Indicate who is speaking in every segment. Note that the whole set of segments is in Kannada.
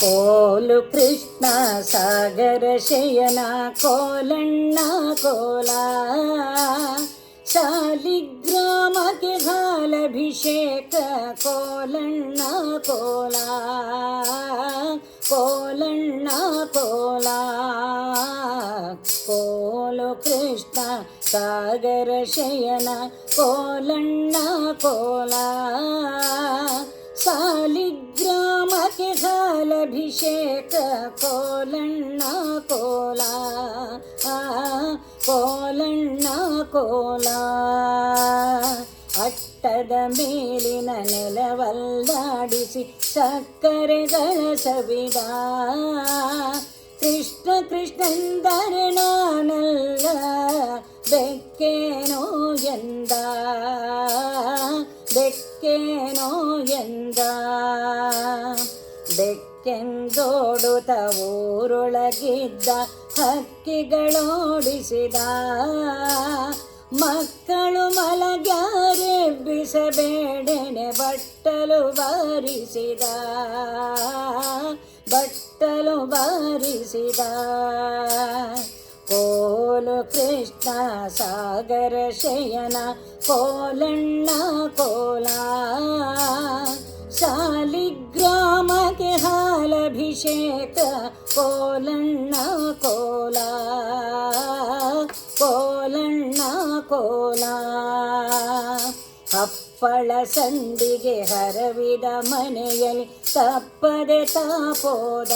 Speaker 1: ಕೋಲು ಕೃಷ್ಣ ಸಾಗರ ಶಯನ ಕೋಲಣ್ಣ ಕೋಲ ಶಾಲಿಗ್ರಾಮಕ್ಕೆ ಹಾಲಭಿಷೇಕ ಕೋಲಣ್ಣ ಕೋಲ ಕೋಲಣ್ಣ ಕೋಲ ಕೋಲು ಕೃಷ್ಣ ಸಾಗರ ಶಯನ ಕೋಲಣ್ಣ ಕೋಲ ಶಾಲಿಗ್ರಾಮಕ್ಕೆ ಹಾಲಭಿಷೇಕ ಕೋಲಣ್ಣ ಕೋಲ ಕೋಲಣ್ಣ ಕೋಲ ಅಟ್ಟದ ಮೇಲಿನ ನೆಲವಲ್ಲಾಡಿಸಿ ಸಕ್ಕರೆಗಳ ಸವಿದ ಕೃಷ್ಣ ಕೃಷ್ಣಂದರೆ ನಾನಲ್ಲ ಬೆಕ್ಕೇನೋ ಎಂದ ಬೆಕ್ಕೇನೋ ಎಂದ ಬೆಕ್ಕೆಂದೋಡುತ್ತ ಊರೊಳಗಿದ್ದ ಹಕ್ಕಿಗಳೋಡಿಸಿದ ಮಕ್ಕಳು ಮಲಗ್ಯಾರೆಬ್ಬಿಸಬೇಡೆನೆ ಬಟ್ಟಲು ಬಾರಿಸಿದ ಬಟ್ಟಲು ಬಾರಿಸಿದ ಕೋಲು ಕೃಷ್ಣ ಸಾಗರ ಶಯನ ಕೋಲಣ್ಣ ಕೋಲ ಶಾಲಿಗ್ರಾಮಕ್ಕೆ ಹಾಲಭಿಷೇಕ ಕೋಲಣ್ಣ ಕೋಲ ಕೋಲಣ್ಣ ಕೋಲ ಹಪ್ಪಳ ಸಂಡಿಗೆ ಹರವಿದ ಮನೆಯಲ್ಲಿ ತಪ್ಪದೆ ತಾಪೋದ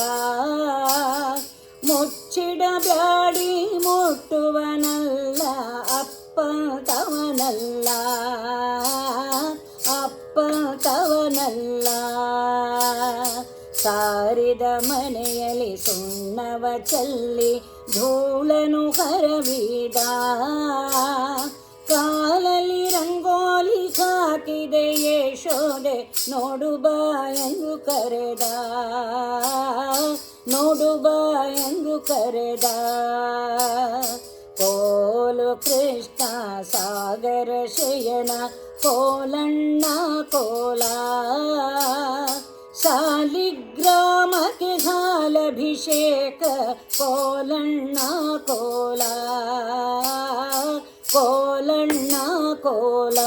Speaker 1: ಮುಚ್ಚಿಡಬ್ಯಾಡಿ ಮುಟ್ಟುವನಲ್ಲ ಅಪ್ಪ ತವನಲ್ಲ ಅಪ್ಪ ತವನಲ್ಲ ಸಾರಿದ ಮನೆಯಲ್ಲಿ ಸುಣ್ಣವ ಚೆಲ್ಲಿ ಧೂಳನು ಹರವಿದ ಕಾಲಲ್ಲಿ ರಂಗೋಲಿ ಹಾಕಿದೆ ಯಶೋದೆ ನೋಡು ಬಾ ಎಂದು ಕರೆದ ನೋಡು ಬಾ ಎಂದು ಕರೆದ ಕೋಲು ಕೃಷ್ಣ ಸಾಗರ ಶಯನ ಕೋಲಣ್ಣ ಕೋಲ ಶಾಲಿಗ್ರಾಮಕ್ಕೆ ಹಾಲಭಿಷೇಕ ಕೋಲಣ್ಣ ಕೋಲ ಕೋಲಣ್ಣ ಕೋಲ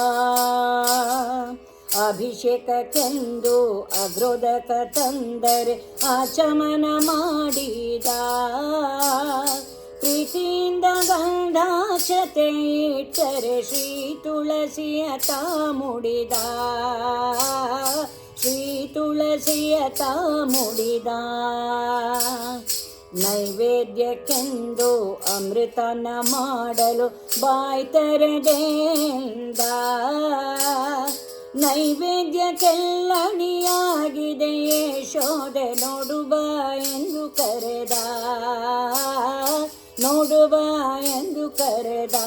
Speaker 1: ಅಭಿಷೇಕಕ್ಕೆಂದು ಅಗ್ರೋದಕ ತಂದರೆ ಆಚಮನ ಮಾಡಿದ ಪ್ರೀತಿಯಿಂದ ಗಂಧಾಕ್ಷತೆ ಇಟ್ಟರೆ ಶ್ರೀ ತುಳಸಿಯ ತಾ ಮುಡಿದ ಶ್ರೀ ತುಳಸಿಯ ತಾ ಮುಡಿದ ನೈವೇದ್ಯಕ್ಕೆಂದು ಅಮೃತನ ಮಾಡಲು ಬಾಯ್ ತೆರೆದೆಂದ ನೈವೇದ್ಯಕ್ಕೆಲ್ಲಣಿಯಾಗಿದೆ ಯಶೋದೆ ನೋಡು ಬಾ ಎಂದು ಕರೆದ ನೋಡು ಬಾ ಎಂದು ಕರೆದ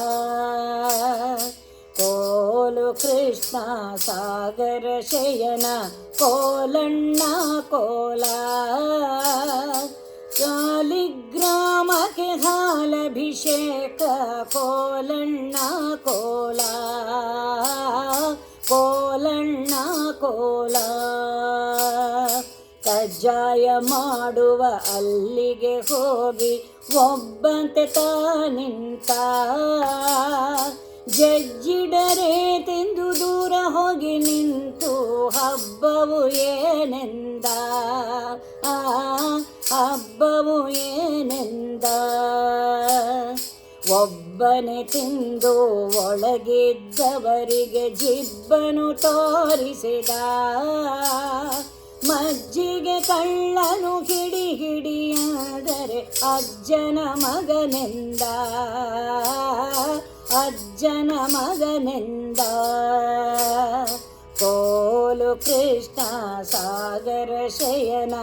Speaker 1: ಕೋಲು ಕೃಷ್ಣ ಸಾಗರ ಶಯನ ಕೋಲಣ್ಣ ಕೋಲ ಶಾಲಿಗ್ರಾಮಕ್ಕೆ ಹಾಲಭಿಷೇಕ ಕೋಲಣ್ಣ ಕೋಲ ಕೋಲಣ್ಣ ಕೋಲ ಕಜ್ಜಾಯ ಮಾಡುವ ಅಲ್ಲಿಗೆ ಹೋಗಿ ಒಬ್ಬಂತೆ ತಾನಿಂತ ಜಜ್ಜಿಡರೆ ತಿಂದು ದೂರ ಹೋಗಿ ನಿಂತು ಹಬ್ಬವು ಏನೆಂದ ಹಬ್ಬವು ಏನೆಂದ ಒಬ್ಬನೇ ತಿಂದು ಒಳಗಿದ್ದವರಿಗೆ ಜಿಬ್ಬನು ತೋರಿಸಿದ ಮಜ್ಜಿಗೆ ಕಳ್ಳನು ಹಿಡಿ ಹಿಡಿಯಾದರೆ ಅಜ್ಜನ ಮಗನೆಂದ ಅಜ್ಜನ ಮಗನೆಂದ ಕೋಲು ಕೃಷ್ಣ ಸಾಗರ ಶಯನ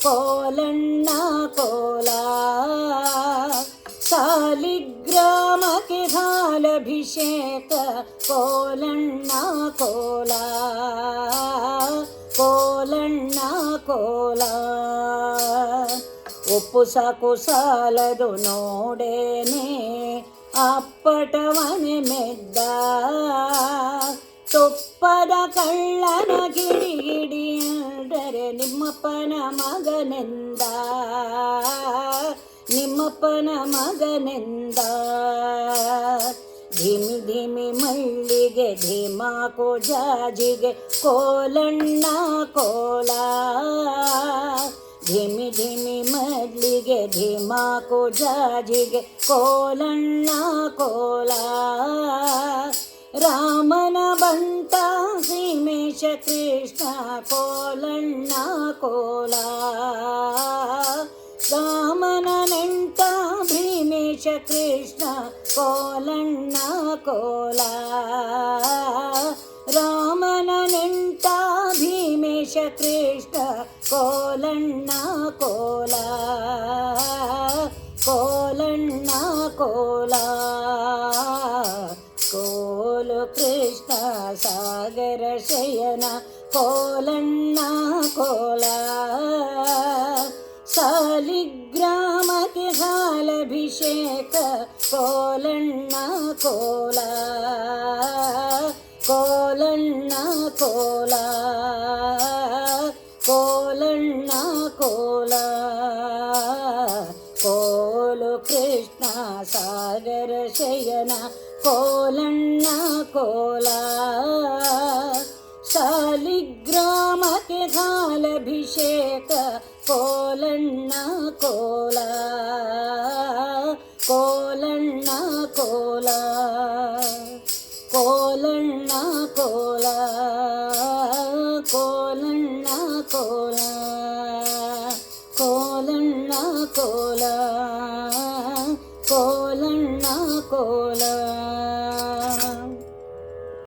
Speaker 1: ಕೋಲಣ್ಣ ಕೋಲ ಶಾಲಿಗ್ರಾಮಕ್ಕೆ ಹಾಲಭಿಷೇಕ ಕೋಲಣ್ಣ ಕೋಲ ಕೋಲಣ್ಣ ಕೋಲ ಉಪ್ಪು ಸಾಕು ಸಾಲದು ನೋಡೇನೆ ಅಪ್ಪಟವನೆ ಮೆದ್ದ ತುಪ್ಪದ ಕಳ್ಳನ ಗಿಡಿ ಅಂದರೆ ನಿಮ್ಮಪ್ಪನ ಮಗನೆಂದ, ನಿಮ್ಮಪ್ಪನ ಮಗನೆಂದ. ಧಿಮಿ ಧಿಮಿ ಮಳ್ಳಿಗೆ ಧಿಮಾಕೋ ಜಾಜಿಗೆ ಕೋಲಣ್ಣ ಕೋಲ. ಧಿಮಿ ಧಿಮಿ ಮಳ್ಳಿಗೆ ಧಿಮಾಕೋ ಜಾಜಿಗೆ ಕೋಲಣ್ಣ ಕೋಲ. ರಾಮನ ಬಂಟ ಸೀಮೇಶ ಕೃಷ್ಣ ಕೋಲಣ್ಣ ಕೋಲ. ರಾಮನ ನೆಂಟ ಭೀಮೇಶ ಕೃಷ್ಣ ಕೋಲಣ್ಣ ಕೋಲ. ರಾಮನ ನೆಂಟ ಭೀಮೇಶ ಕೃಷ್ಣ ಕೋಲಣ್ಣ ಕೋಲ. ಕೋಲಣ್ಣ ಕೋಲ. ಕೋಲು ಕೃಷ್ಣ ಸಾಗರ ಶಯನ ಕೋಲಣ್ಣ ಕೋಲ. ಸಾಲಿಗ್ರಾಮಕ್ಕೆ ಹಾಲಭಿಷೇಕ ಕೋಲಣ್ಣ ಕೋಲ. ಕೋಲಣ್ಣ ಕೋಲ. ಕೋಲಣ್ಣ ಕೋಲ. ಕೋಲು ಕೃಷ್ಣ ಸಾಗರ ಶಯನ ಕೋಲಣ್ಣ ಕೋಲ. ಸಾಲಿಗ್ರಾಮಕ್ಕೆ ಹಾಲಭಿಷೇಕ ಕೋಲಣ್ಣ ಕೋಲ. ಕೋಲಣ್ಣ ಕೋಲ. ಕೋಲಣ್ಣ ಕೋಲ. ಕೋಲಣ್ಣ ಕೋಲ. ಕೋಲಣ್ಣ ಕೋಲ. ಕೋಲಣ್ಣ ಕೋಲ.